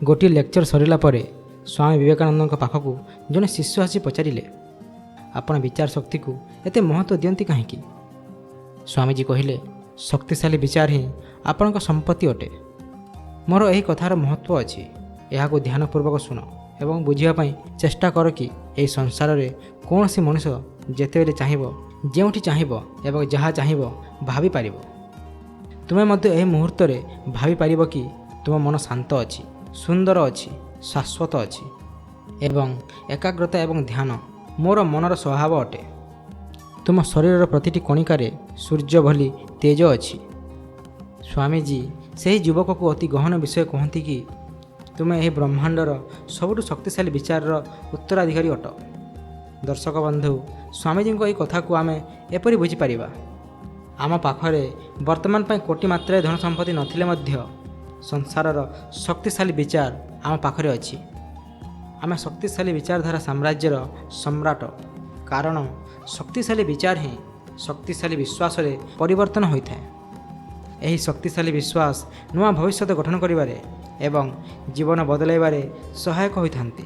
ଗୋଟିଏ ଲେକ୍ଚର ସରିଲା ପରେ ସ୍ୱାମୀ ବିବେକାନନ୍ଦଙ୍କ ପାଖକୁ ଜଣେ ଶିଷ୍ୟ ଆସି ପଚାରିଲେ, ଆପଣ ବିଚାର ଶକ୍ତିକୁ ଏତେ ମହତ୍ତ୍ୱ ଦିଅନ୍ତି କାହିଁକି? ସ୍ୱାମୀଜୀ କହିଲେ, ଶକ୍ତିଶାଳୀ ବିଚାର ହିଁ ଆପଣଙ୍କ ସମ୍ପତ୍ତି ଅଟେ। ମୋର ଏହି କଥାର ମହତ୍ତ୍ୱ ଅଛି। ଏହାକୁ ଧ୍ୟାନପୂର୍ବକ ଶୁଣ ଏବଂ ବୁଝିବା ପାଇଁ ଚେଷ୍ଟା କର କି ଏହି ସଂସାରରେ କୌଣସି ମଣିଷ ଯେତେବେଳେ ଚାହିଁବ, ଯେଉଁଠି ଚାହିଁବ ଏବଂ ଯାହା ଚାହିଁବ ଭାବିପାରିବ। ତୁମେ ମଧ୍ୟ ଏହି ମୁହୂର୍ତ୍ତରେ ଭାବିପାରିବ କି ତୁମ ମନ ଶାନ୍ତ ଅଛି, ସୁନ୍ଦର ଅଛି, ଶାଶ୍ୱତ ଅଛି ଏବଂ ଏକାଗ୍ରତା ଏବଂ ଧ୍ୟାନ ମୋର ମନର ସ୍ୱଭାବ ଅଟେ। ତୁମ ଶରୀରର ପ୍ରତିଟି କଣିକାରେ ସୂର୍ଯ୍ୟ ଭଳି ତେଜ ଅଛି। ସ୍ୱାମୀଜୀ ସେହି ଯୁବକକୁ ଅତି ଗହନ ବିଷୟ କହନ୍ତି କି ତୁମେ ଏହି ବ୍ରହ୍ମାଣ୍ଡର ସବୁଠୁ ଶକ୍ତିଶାଳୀ ବିଚାରର ଉତ୍ତରାଧିକାରୀ ଅଟ। ଦର୍ଶକ ବନ୍ଧୁ, ସ୍ୱାମୀଜୀଙ୍କ ଏହି କଥାକୁ ଆମେ ଏପରି ବୁଝିପାରିବା। ଆମ ପାଖରେ ବର୍ତ୍ତମାନ ପାଇଁ କୋଟି ମାତ୍ରାରେ ଧନ ସମ୍ପତ୍ତି ନଥିଲେ ମଧ୍ୟ ସଂସାରର ଶକ୍ତିଶାଳୀ ବିଚାର ଆମ ପାଖରେ ଅଛି। ଆମେ ଶକ୍ତିଶାଳୀ ବିଚାରଧାରା ସାମ୍ରାଜ୍ୟର ସମ୍ରାଟ, କାରଣ ଶକ୍ତିଶାଳୀ ବିଚାର ହିଁ ଶକ୍ତିଶାଳୀ ବିଶ୍ୱାସରେ ପରିବର୍ତ୍ତନ ହୋଇଥାଏ। ଏହି ଶକ୍ତିଶାଳୀ ବିଶ୍ୱାସ ନୂଆ ଭବିଷ୍ୟତ ଗଠନ କରିବାରେ ଏବଂ ଜୀବନ ବଦଳାଇବାରେ ସହାୟକ ହୋଇଥାନ୍ତି।